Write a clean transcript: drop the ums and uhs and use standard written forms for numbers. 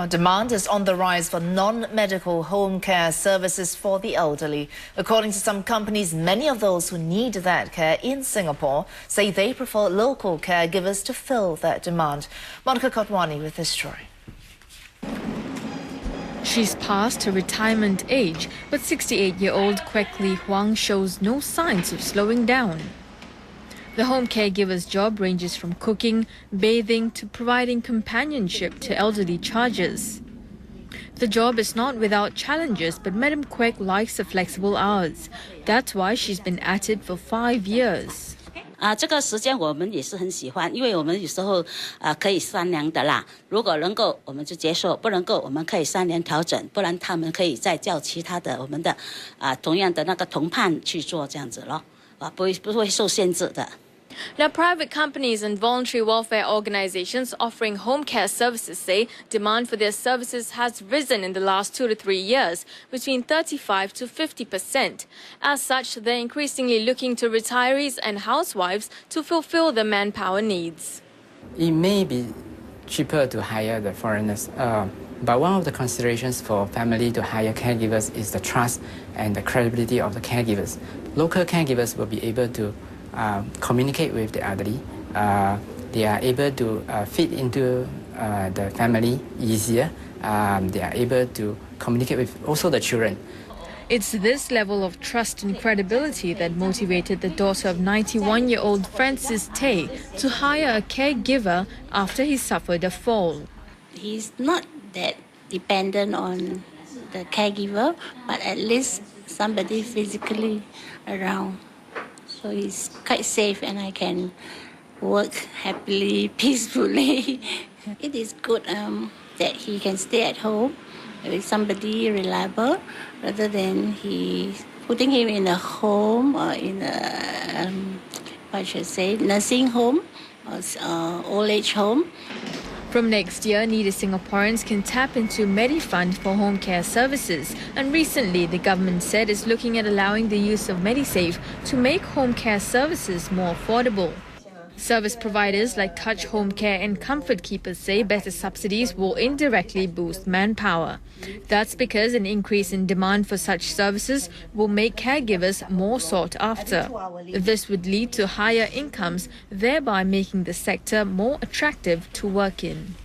Demand is on the rise for non-medical home care services for the elderly. According to some companies, many of those who need that care in Singapore say they prefer local caregivers to fill that demand. Monica Kotwani with this story. She's past her retirement age, but 68-year-old Kwek Lee Huang shows no signs of slowing down. The home caregiver's job ranges from cooking, bathing to providing companionship to elderly charges. The job is not without challenges, but Madam Kwek likes the flexible hours. That's why she's been at it for 5 years. 这个时间我们也是很喜欢，因为我们有时候可以商量的啦。如果能够我们就接受，不能够我们可以商量调整，不然他们可以再叫其他的我们的同样的那个同伴去做这样子咯，不会受限制的。 Now, private companies and voluntary welfare organizations offering home care services say demand for their services has risen in the last 2 to 3 years, between 35 to 50%. As such, they're increasingly looking to retirees and housewives to fulfill their manpower needs. It may be cheaper to hire the foreigners, but one of the considerations for family to hire caregivers is the trust and the credibility of the caregivers. Local caregivers will be able to communicate with the elderly. They are able to fit into the family easier. They are able to communicate with also the children. It's this level of trust and credibility that motivated the daughter of 91-year-old Francis Tay to hire a caregiver after he suffered a fall. He's not that dependent on the caregiver, but at least somebody physically around. So he's quite safe and I can work happily, peacefully. It is good that he can stay at home with somebody reliable rather than putting him in a home or in a, nursing home or old age home. From next year, needy Singaporeans can tap into MediFund for home care services. And recently, the government said it's looking at allowing the use of MediSave to make home care services more affordable. Service providers like Touch Home Care and Comfort Keepers say better subsidies will indirectly boost manpower. That's because an increase in demand for such services will make caregivers more sought after. This would lead to higher incomes, thereby making the sector more attractive to work in.